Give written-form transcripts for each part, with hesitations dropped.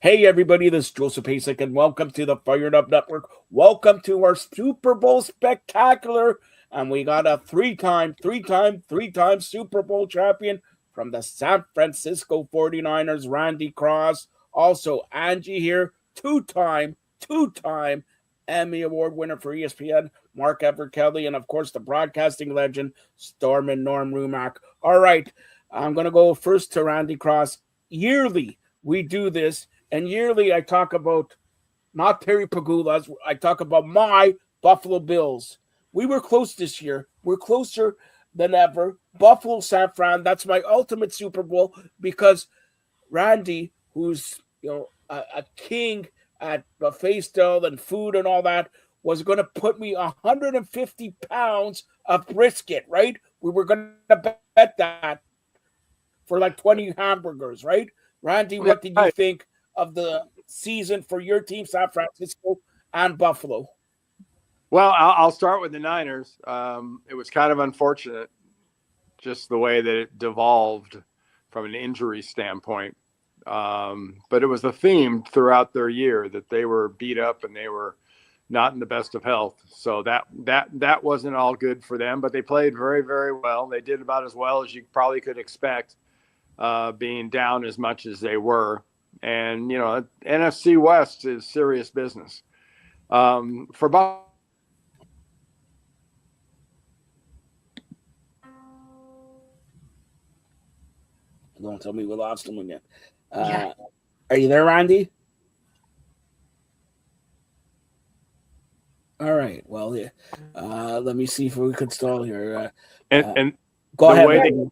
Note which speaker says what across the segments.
Speaker 1: Hey, everybody, this is Joseph Pasek, and welcome to the Fired Up Network. Welcome to our Super Bowl spectacular. And we got a three-time Super Bowl champion from the San Francisco 49ers, Randy Cross. Also, Angie here, two-time Emmy Award winner for ESPN, Mark Everett Kelly, and, of course, the broadcasting legend, Storm and Norm Rumack. All right, I'm going to go first to Randy Cross. Yearly, we do this. And yearly, I talk about not Terry Pagula's. I talk about my Buffalo Bills. We were close this year. We're closer than ever. Buffalo, San Fran. That's my ultimate Super Bowl because Randy, who's a king at buffet style and food and all that, was going to put me 150 pounds of brisket. Right? We were going to bet that for like 20 hamburgers. Right? Randy, what did you think of the season for your team, San Francisco and Buffalo?
Speaker 2: Well, I'll start with the Niners. It was kind of unfortunate, just the way that it devolved from an injury standpoint. But it was a theme throughout their year that they were beat up and they were not in the best of health. So that wasn't all good for them, but they played very, very well. They did about as well as you probably could expect, being down as much as they were. And, NFC West is serious business. For Buffalo,
Speaker 1: Don't tell me we lost him again. Are you there, Randy? All right. Well, let me see if we could stall here.
Speaker 2: And
Speaker 1: go ahead.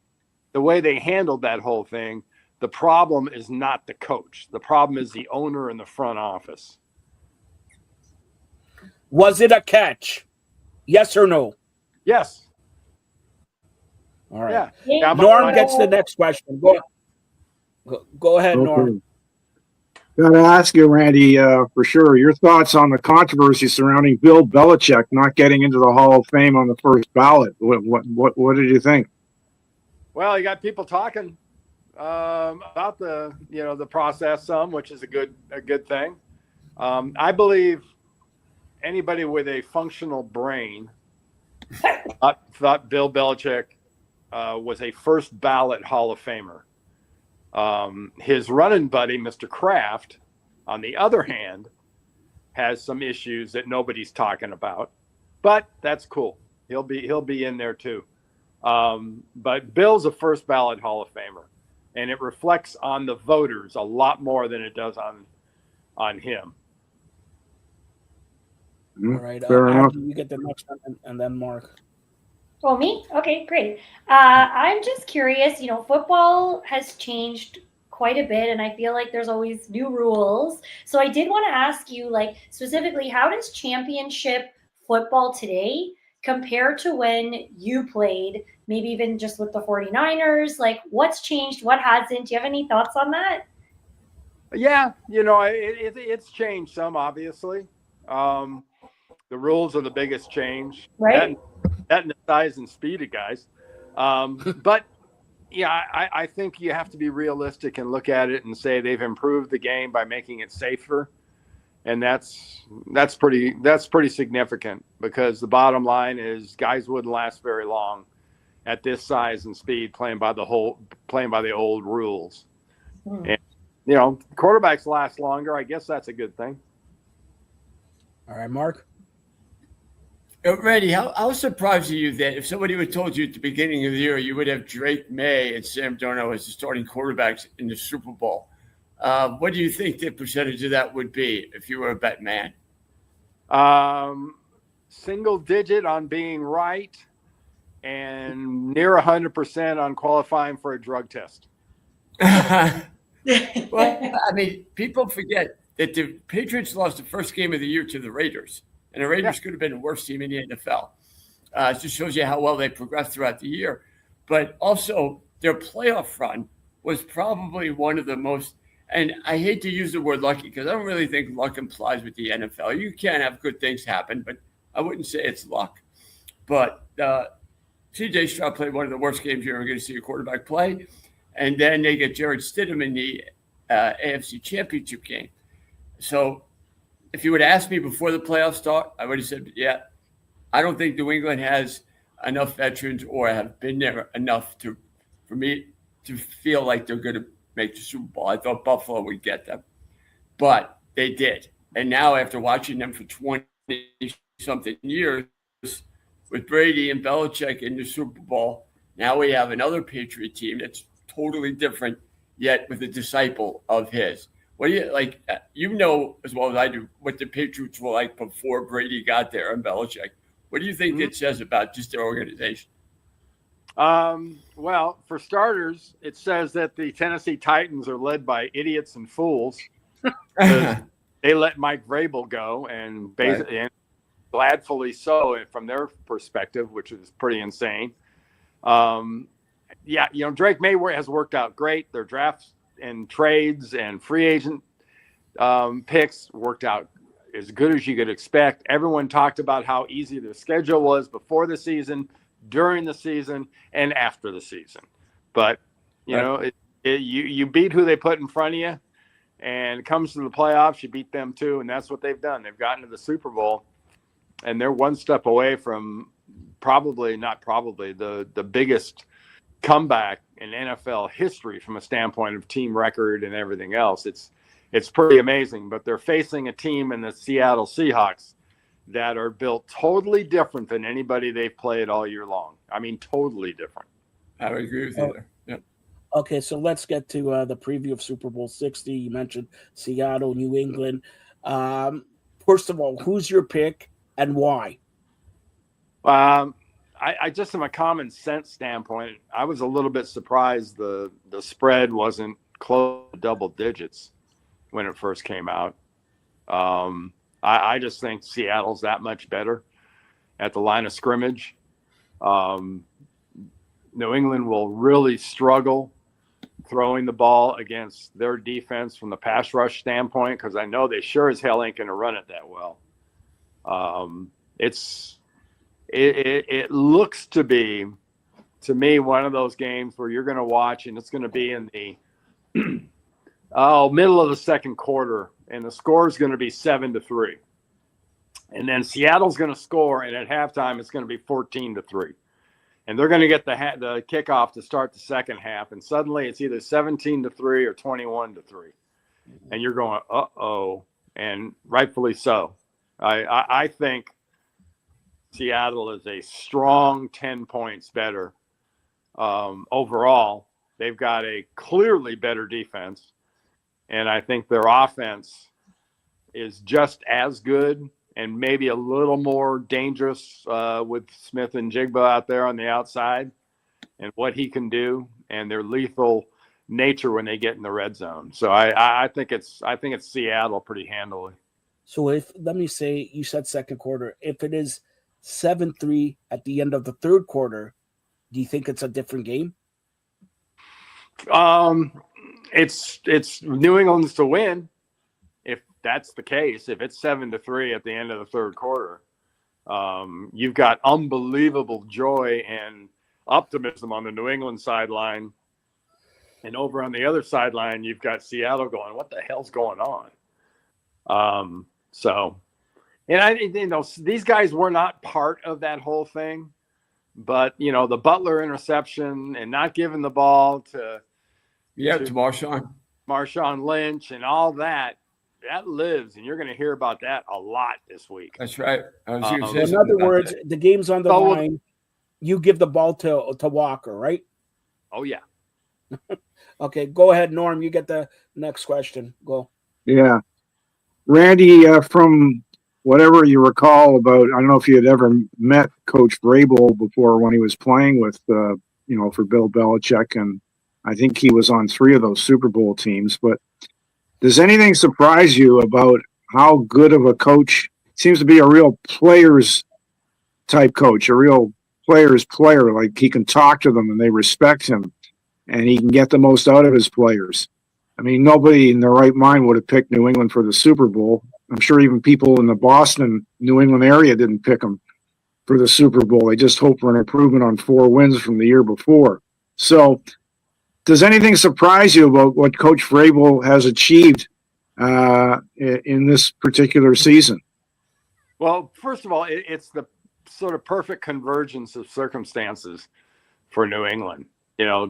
Speaker 2: The way they handled that whole thing, the problem is not the coach. The problem is the owner and the front office.
Speaker 1: Was it a catch? Yes or no?
Speaker 2: Yes.
Speaker 1: All right.
Speaker 2: Yeah.
Speaker 1: Norm gets the next question. Go ahead, okay. Norm.
Speaker 3: Got to ask you, Randy, for sure, your thoughts on the controversy surrounding Bill Belichick not getting into the Hall of Fame on the first ballot. What did you think?
Speaker 2: Well, you got people talking about the process some, which is a good thing. I believe anybody with a functional brain thought Bill Belichick was a first ballot Hall of Famer. His running buddy, Mr. Kraft, on the other hand, has some issues that nobody's talking about, but that's cool. He'll be in there too. But Bill's a first ballot Hall of Famer, and it reflects on the voters a lot more than it does on him.
Speaker 1: All right, you get the next one, and then Mark.
Speaker 4: Oh, me? Okay, great. I'm just curious, football has changed quite a bit, and I feel like there's always new rules. So I did want to ask you, specifically, how does championship football today compare to when you played, maybe even just with the 49ers? What's changed? What hasn't? Do you have any thoughts on that?
Speaker 2: Yeah, it's changed some, obviously. The rules are the biggest change.
Speaker 4: Right.
Speaker 2: That and the size and speed of guys. But, yeah, I think you have to be realistic and look at it and say they've improved the game by making it safer. And that's pretty significant, because the bottom line is guys wouldn't last very long at this size and speed playing by the old rules. And, quarterbacks last longer. I guess that's a good thing.
Speaker 1: All right, Mark.
Speaker 5: Randy, how surprised are you that if somebody would have told you at the beginning of the year you would have Drake May and Sam Darnold as the starting quarterbacks in the Super Bowl? What do you think the percentage of that would be if you were a bet man?
Speaker 2: Single digit on being right and near 100% on qualifying for a drug test.
Speaker 5: Well, I mean, people forget that the Patriots lost the first game of the year to the Raiders, and the Raiders could have been the worst team in the NFL. It just shows you how well they progressed throughout the year. But also, their playoff run was probably one of the most, and I hate to use the word lucky because I don't really think luck implies with the NFL. You can have good things happen, but I wouldn't say it's luck. But C.J. Stroud played one of the worst games you're ever going to see a quarterback play. And then they get Jared Stidham in the AFC Championship game. So if you would ask me before the playoffs start, I would have said, yeah, I don't think New England has enough veterans or have been there enough for me to feel like they're going to make the Super Bowl. I thought Buffalo would get them, but they did. And now after watching them for 20-something years with Brady and Belichick in the Super Bowl, now we have another Patriot team that's totally different, yet with a disciple of his. What do you like? You know as well as I do what the Patriots were like before Brady got there and Belichick. What do you think it says about just their organization?
Speaker 2: Well, for starters, it says that the Tennessee Titans are led by idiots and fools. They let Mike Vrabel go, and basically, and gladfully so, from their perspective, which is pretty insane. Yeah, Drake May has worked out great. Their drafts and trades and free agent picks worked out as good as you could expect. Everyone talked about how easy the schedule was before the season, during the season, and after the season. But, you beat who they put in front of you, and it comes to the playoffs, you beat them too, and that's what they've done. They've gotten to the Super Bowl, and they're one step away from the biggest comeback in NFL history from a standpoint of team record and everything else. It's pretty amazing, but they're facing a team in the Seattle Seahawks that are built totally different than anybody they've played all year long. I mean, totally different.
Speaker 5: I would agree with you there. Yep.
Speaker 1: Okay, so let's get to the preview of Super Bowl 60. You mentioned Seattle, New England. First of all, who's your pick and why?
Speaker 2: I just, from a common sense standpoint, I was a little bit surprised the spread wasn't close to double digits when it first came out. I just think Seattle's that much better at the line of scrimmage. New England will really struggle throwing the ball against their defense from the pass rush standpoint, because I know they sure as hell ain't going to run it that well. It looks to be, to me, one of those games where you're going to watch, and it's going to be in the middle of the second quarter, and the score is going to be 7-3. And then Seattle's going to score, and at halftime it's going to be 14-3. And they're going to get the kickoff to start the second half, and suddenly it's either 17-3 or 21-3. And you're going, uh-oh, and rightfully so. I think Seattle is a strong 10 points better overall. They've got a clearly better defense, and I think their offense is just as good and maybe a little more dangerous with Smith and Jigba out there on the outside and what he can do and their lethal nature when they get in the red zone. So I think it's Seattle pretty handily.
Speaker 1: So let me say, you said second quarter. If it is 7-3 at the end of the third quarter, do you think it's a different game?
Speaker 2: It's New England's to win. If that's the case, if it's 7-3 at the end of the third quarter, you've got unbelievable joy and optimism on the New England sideline, and over on the other sideline, you've got Seattle going, "What the hell's going on?" And I think these guys were not part of that whole thing, but the Butler interception and not giving the ball to Marshawn Lynch and all that lives, and you're going to hear about that a lot this week.
Speaker 5: That's right.
Speaker 1: In other words, the game's on the line. You give the ball to Walker, right?
Speaker 2: Oh yeah.
Speaker 1: Okay, go ahead, Norm. You get the next question. Go.
Speaker 3: Yeah, Randy, from whatever you recall about, I don't know if you had ever met Coach Vrabel before when he was playing with, for Bill Belichick, and I think he was on 3 of those Super Bowl teams. But does anything surprise you about how good of a coach? Seems to be a real players type coach, a real players player. Like, he can talk to them and they respect him, and he can get the most out of his players. I mean, nobody in their right mind would have picked New England for the Super Bowl. I'm sure even people in the Boston, New England area didn't pick them for the Super Bowl. They just hoped for an improvement on 4 wins from the year before. So does anything surprise you about what Coach Vrabel has achieved in this particular season?
Speaker 2: Well, first of all, it's the sort of perfect convergence of circumstances for New England.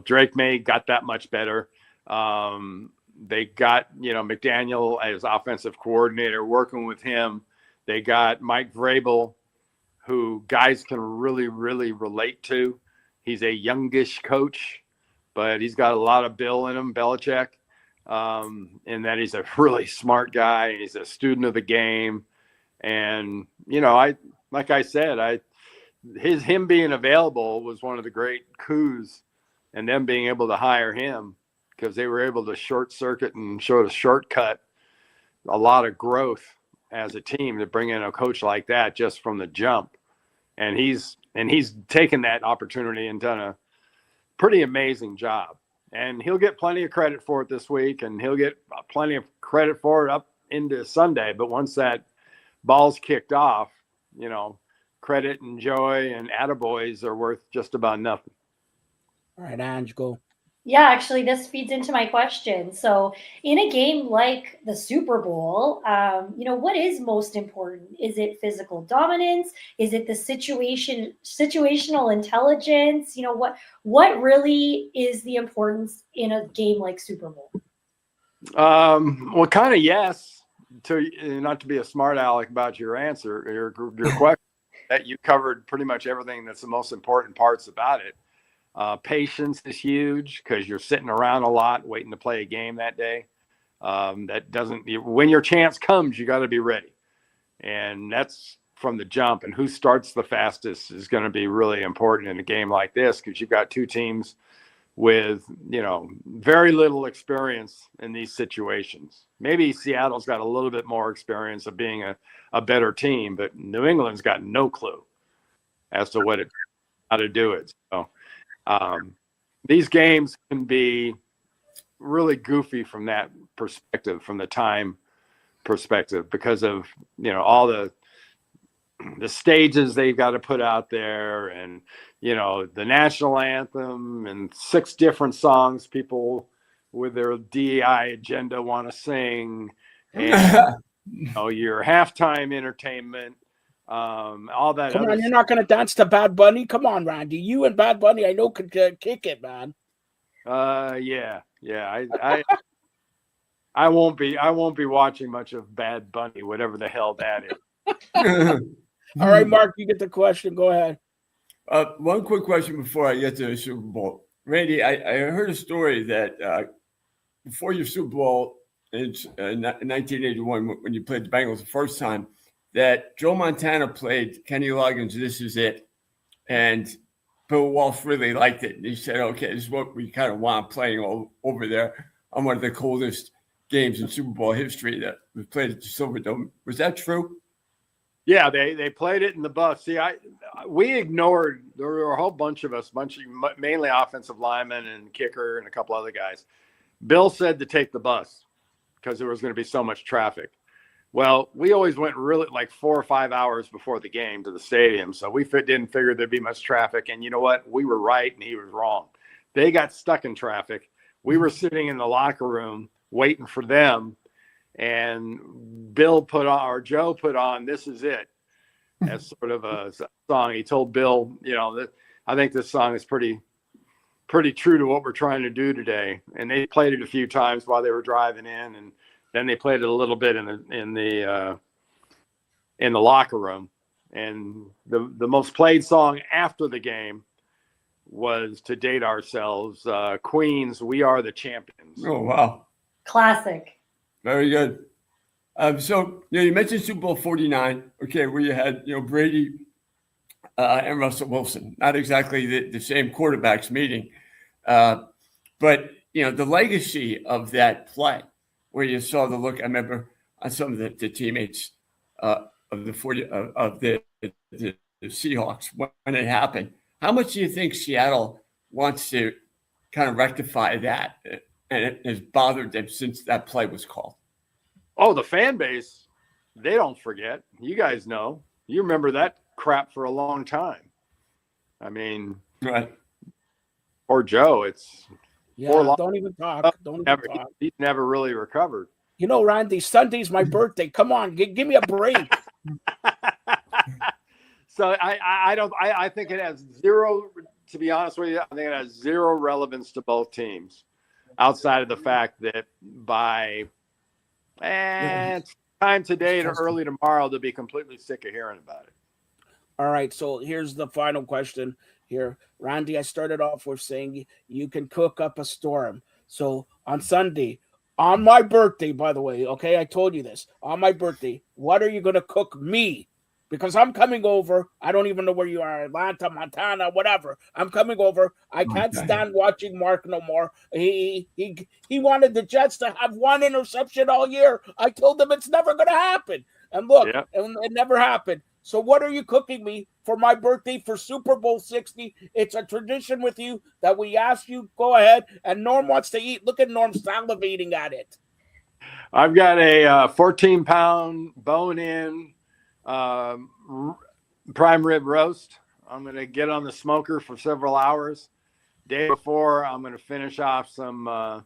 Speaker 2: Drake May got that much better. They got, McDaniel as offensive coordinator, working with him. They got Mike Vrabel, who guys can really, really relate to. He's a youngish coach, but he's got a lot of Bill in him, Belichick, in that he's a really smart guy. He's a student of the game. And, like I said, him being available was one of the great coups, and them being able to hire him, because they were able to short circuit and sort of shortcut a lot of growth as a team to bring in a coach like that just from the jump. And he's taken that opportunity and done a pretty amazing job. And he'll get plenty of credit for it this week, and he'll get plenty of credit for it up into Sunday. But once that ball's kicked off, credit and joy and attaboys are worth just about nothing.
Speaker 1: All right, Ange, go.
Speaker 4: Yeah, actually, this feeds into my question. So, in a game like the Super Bowl, what is most important? Is it physical dominance? Is it the situational intelligence? What really is the importance in a game like Super Bowl?
Speaker 2: Well, kind of yes. Not to be a smart aleck about your answer, your question, that you covered pretty much everything that's the most important parts about it. Patience is huge, because you're sitting around a lot waiting to play a game that day. When your chance comes, you got to be ready. And that's from the jump. And who starts the fastest is going to be really important in a game like this, because you've got two teams with, very little experience in these situations. Maybe Seattle's got a little bit more experience of being a better team, but New England's got no clue as to how to do it. So these games can be really goofy from that perspective, from the time perspective, because of, all the stages they've got to put out there, and, the national anthem and 6 different songs people with their DEI agenda want to sing, and, your halftime entertainment. All that.
Speaker 1: Come on, you're not going to dance to Bad Bunny? Come on, Randy. You and Bad Bunny, I know, could kick it, man.
Speaker 2: Yeah. I won't be watching much of Bad Bunny, whatever the hell that is.
Speaker 1: All right, Mark, you get the question. Go ahead.
Speaker 5: One quick question before I get to the Super Bowl. Randy, I heard a story that before your Super Bowl in 1981, when you played the Bengals the first time, that Joe Montana played Kenny Loggins' This Is It, and Bill Walsh really liked it. And he said, okay, this is what we kind of want playing all over there on one of the coldest games in Super Bowl history that was played at the Silverdome. Was that true?
Speaker 2: Yeah, they played it in the bus. See, we ignored, there were a whole bunch of us, mainly offensive linemen and kicker and a couple other guys. Bill said to take the bus because there was going to be so much traffic. Well, we always went really like 4 or 5 hours before the game to the stadium. So we didn't figure there'd be much traffic. And you know what? We were right and he was wrong. They got stuck in traffic. We were sitting in the locker room waiting for them. And Joe put on This Is It as sort of a song. He told Bill, that I think this song is pretty true to what we're trying to do today. And they played it a few times while they were driving in, and then they played it a little bit in the locker room. And the most played song after the game was, to date ourselves, Queen's "We Are the Champions."
Speaker 5: Oh, wow.
Speaker 4: Classic.
Speaker 5: Very good. So, you mentioned Super Bowl 49, okay, where you had, Brady and Russell Wilson. Not exactly the same quarterbacks meeting. But, the legacy of that play, where you saw the look, I remember on some of the teammates of the Seahawks when it happened. How much do you think Seattle wants to kind of rectify that, and it has bothered them since that play was called?
Speaker 2: Oh, the fan base, they don't forget. You guys know. You remember that crap for a long time. I mean,
Speaker 5: right.
Speaker 2: Or Joe,
Speaker 1: Yeah, don't even talk. Don't even talk.
Speaker 2: He's never really recovered.
Speaker 1: You know, Randy, Sunday's my birthday. Come on, give me a break.
Speaker 2: So I think it has zero, to be honest with you, I think it has zero relevance to both teams outside of the fact that by time today to early tomorrow, they'll be completely sick of hearing about it.
Speaker 1: All right, so here's the final question here. Randy, I started off with saying you can cook up a storm. So on Sunday, on my birthday, by the way, okay, I told you this. On my birthday, what are you going to cook me? Because I'm coming over. I don't even know where you are, Atlanta, Montana, whatever. I'm coming over. I can't stand watching Mark no more. He wanted the Jets to have one interception all year. I told him it's never going to happen. And look, it never happened. So what are you cooking me for my birthday for Super Bowl 60? It's a tradition with you that we ask you. Go ahead. And Norm wants to eat. Look at Norm salivating at it.
Speaker 2: I've got a 14-pound bone-in prime rib roast. I'm going to get on the smoker for several hours. Day before, I'm going to finish off some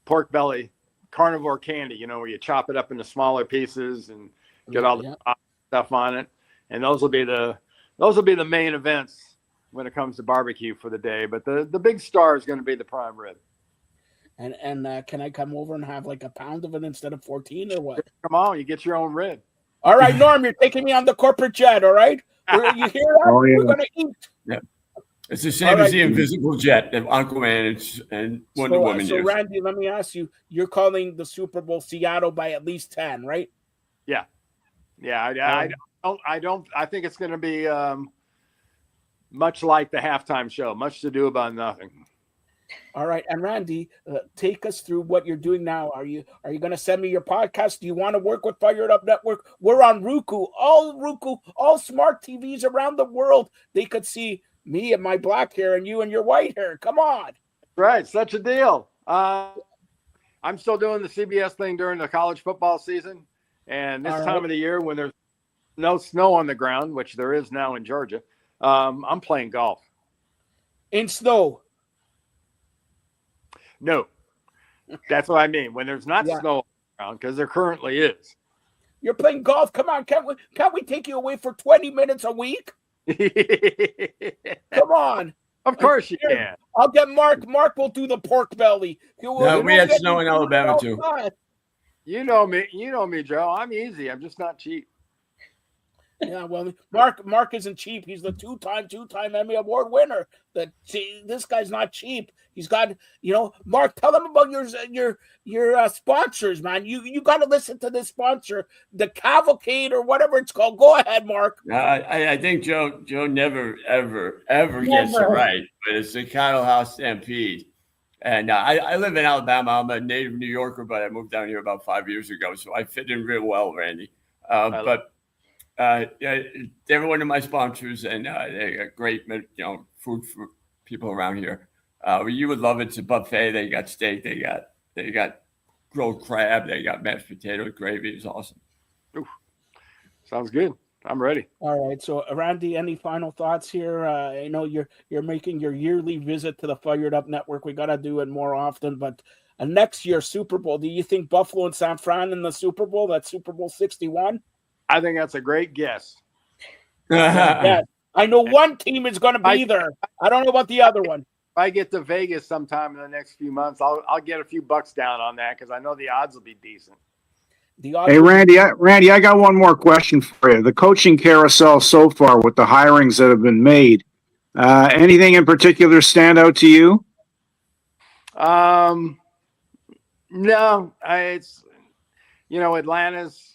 Speaker 2: pork belly carnivore candy, you know, where you chop it up into smaller pieces and get all the stuff on it. And those will be the main events when it comes to barbecue for the day. But the big star is going to be the prime rib.
Speaker 1: And can I come over and have like a pound of it instead of 14 or what?
Speaker 2: Come on, you get your own rib.
Speaker 1: All right, Norm, you're taking me on the corporate jet, all right? You hear that?
Speaker 3: Oh, yeah.
Speaker 1: We're going to eat.
Speaker 5: Yeah. It's the same as the invisible jet of Aquaman and Wonder Woman.
Speaker 1: So, Randy, let me ask you, you're calling the Super Bowl Seattle by at least 10, right?
Speaker 2: Yeah. Yeah, I think it's going to be much like the halftime show, much to do about nothing.
Speaker 1: All right, and Randy, take us through what you're doing now. Are you going to send me your podcast? Do you want to work with Fired Up Network? We're on Roku, all smart TVs around the world. They could see me and my black hair and you and your white hair. Come on.
Speaker 2: Right, such a deal. I'm still doing the CBS thing during the college football season, and this time of the year when there's no snow on the ground, which there is now in Georgia, I'm playing golf.
Speaker 1: In snow?
Speaker 2: No, that's what I mean. When there's not snow on the ground, because there currently is.
Speaker 1: You're playing golf. Come on, can't we take you away for 20 minutes a week? Come on.
Speaker 2: Of course you can.
Speaker 1: I'll get Mark. Mark will do the pork belly.
Speaker 5: We had snow in Alabama too.
Speaker 2: You know me, Joe. I'm easy. I'm just not cheap.
Speaker 1: Yeah, well, Mark isn't cheap. He's the two-time Emmy Award winner. This guy's not cheap. He's got, Mark, tell them about your sponsors, man. You got to listen to this sponsor, the Cavalcade or whatever it's called. Go ahead, Mark.
Speaker 5: I think Joe never ever gets it right, but it's the Cattle House Stampede. And I live in Alabama. I'm a native New Yorker, but I moved down here about 5 years ago, so I fit in real well, Randy. They're one of my sponsors, and they got great, food for people around here. You would love it. It's a buffet. They got steak. They got grilled crab. They got mashed potato gravy. It's awesome.
Speaker 2: Ooh, sounds good. I'm ready.
Speaker 1: All right. So, Randy, any final thoughts here? I know you're making your yearly visit to the Fired Up Network. We got to do it more often, but next year Super Bowl. Do you think Buffalo and San Fran in the Super Bowl? That's Super Bowl 61.
Speaker 2: I think that's a great guess.
Speaker 1: Yeah, I know one team is going to be there. I don't know about the other one.
Speaker 2: If I get to Vegas sometime in the next few months, I'll get a few bucks down on that because I know the odds will be decent.
Speaker 3: Hey, Randy, I got one more question for you. The coaching carousel so far with the hirings that have been made, anything in particular stand out to you?
Speaker 2: No, it's Atlanta's.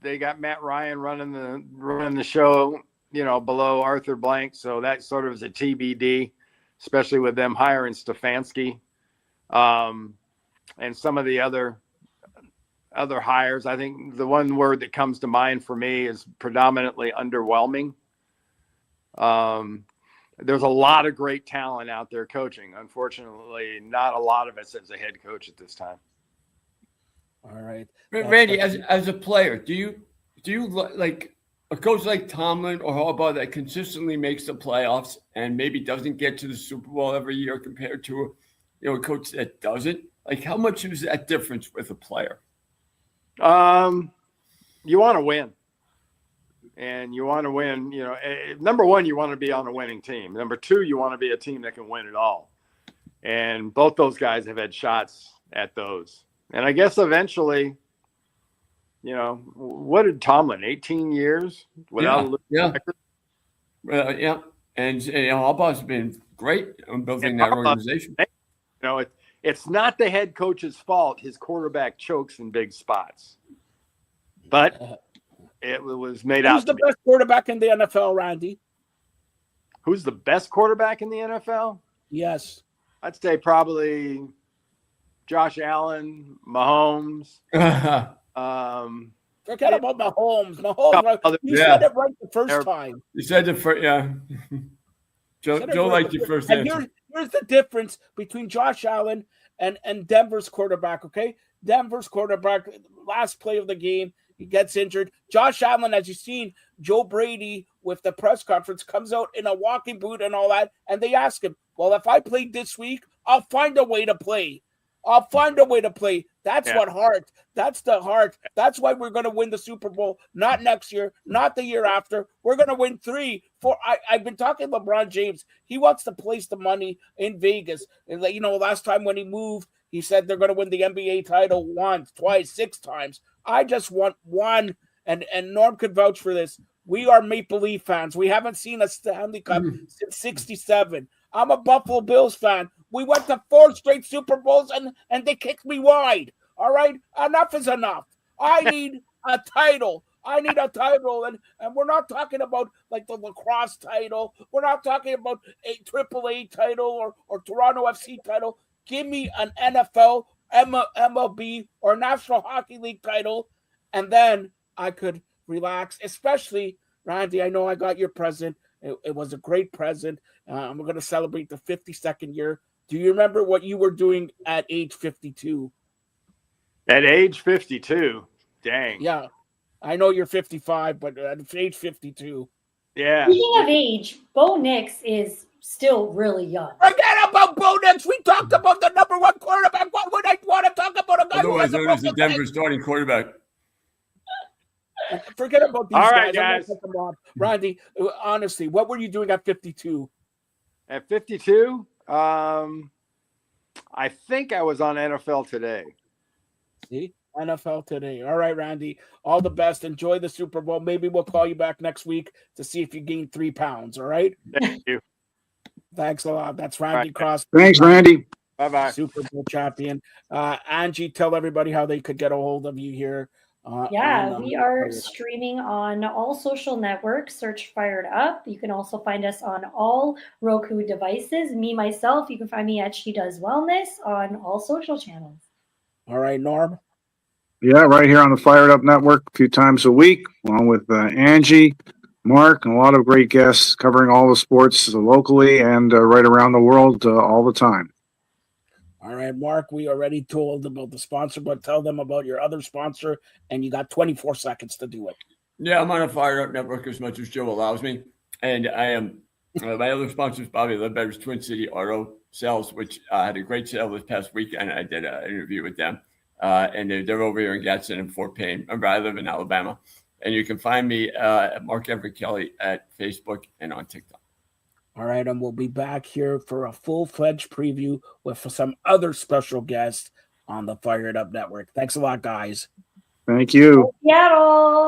Speaker 2: They got Matt Ryan running the show, below Arthur Blank. So that sort of is a TBD, especially with them hiring Stefanski, and some of the other hires. I think the one word that comes to mind for me is predominantly underwhelming. There's a lot of great talent out there coaching. Unfortunately, not a lot of it as a head coach at this time.
Speaker 1: All right,
Speaker 5: Randy, as a player, do you like a coach like Tomlin or Harbaugh that consistently makes the playoffs and maybe doesn't get to the Super Bowl every year compared to a coach that doesn't? Like, how much is that difference with a player?
Speaker 2: You want to win. And you want to win, number one, you want to be on a winning team. Number two, you want to be a team that can win it all. And both those guys have had shots at those. And I guess eventually, what did Tomlin, 18 years without a losing record?
Speaker 5: Yeah. And Harbaugh's been great on building that organization.
Speaker 2: It's not the head coach's fault his quarterback chokes in big spots. But it was made out.
Speaker 1: Who's the best quarterback in the NFL, Randy?
Speaker 2: Who's the best quarterback in the NFL?
Speaker 1: Yes.
Speaker 2: I'd say probably Josh Allen, Mahomes.
Speaker 1: Forget about Mahomes. You said it right the first time.
Speaker 5: You said it first, yeah. Joe liked your first answer.
Speaker 1: Here's the difference between Josh Allen and Denver's quarterback, okay? Denver's quarterback, last play of the game, he gets injured. Josh Allen, as you've seen, Joe Brady with the press conference comes out in a walking boot and all that, and they ask him, well, if I played this week, I'll find a way to play. That's what heart. That's the heart. That's why we're going to win the Super Bowl. Not next year, not the year after. We're going to win 3, 4. I've been talking to LeBron James. He wants to place the money in Vegas. And last time when he moved, he said they're going to win the NBA title once, twice, 6 times. I just want one. And Norm could vouch for this. We are Maple Leaf fans. We haven't seen a Stanley Cup since '67. I'm a Buffalo Bills fan. We went to 4 straight Super Bowls and they kicked me wide. All right? Enough is enough. I need a title. And we're not talking about like the lacrosse title. We're not talking about a AAA title or Toronto FC title. Give me an NFL, MLB, or National Hockey League title, and then I could relax. Especially, Randy, I know I got your present. It was a great present. We're going to celebrate the 52nd year. Do you remember what you were doing at age 52?
Speaker 2: At age 52? Dang.
Speaker 1: Yeah. I know you're 55, but at age 52.
Speaker 2: Yeah.
Speaker 4: Speaking of age, Bo Nix is still really young.
Speaker 1: Forget about Bo Nix. We talked about the number 1 quarterback. What would I want to talk about a guy
Speaker 5: otherwise known as the Denver starting quarterback?
Speaker 1: Forget about these
Speaker 2: All
Speaker 1: guys.
Speaker 2: right, guys.
Speaker 1: Randy, honestly, what were you doing at 52?
Speaker 2: At 52, I think I was on NFL Today.
Speaker 1: See? NFL Today. All right, Randy. All the best. Enjoy the Super Bowl. Maybe we'll call you back next week to see if you gained 3 pounds. All right?
Speaker 2: Thank you.
Speaker 1: Thanks a lot. That's Randy Cross.
Speaker 3: Thanks, Randy.
Speaker 2: Bye-bye.
Speaker 1: Super Bowl champion. Angie, tell everybody how they could get a hold of you here.
Speaker 4: We are streaming on all social networks. Search Fired Up. You can also find us on all Roku devices. Myself, you can find me at She Does Wellness on all social channels.
Speaker 1: All right, Norm.
Speaker 3: Yeah, right here on the Fired Up Network a few times a week, along with Angie, Mark, and a lot of great guests covering all the sports locally and right around the world all the time.
Speaker 1: All right, Mark, we already told about the sponsor, but tell them about your other sponsor, and you got 24 seconds to do it.
Speaker 5: Yeah, I'm on a Fired Up Network as much as Joe allows me. And I am my other sponsor is Bobby Ledbetter's Twin City Auto Sales, which had a great sale this past weekend. I did an interview with them. And they're over here in Gadsden and Fort Payne. I live in Alabama. And you can find me at Mark Everett Kelly at Facebook and on TikTok.
Speaker 1: All right, and we'll be back here for a full-fledged preview with some other special guests on the Fired Up Network. Thanks a lot, guys.
Speaker 3: Thank you.
Speaker 4: Seattle.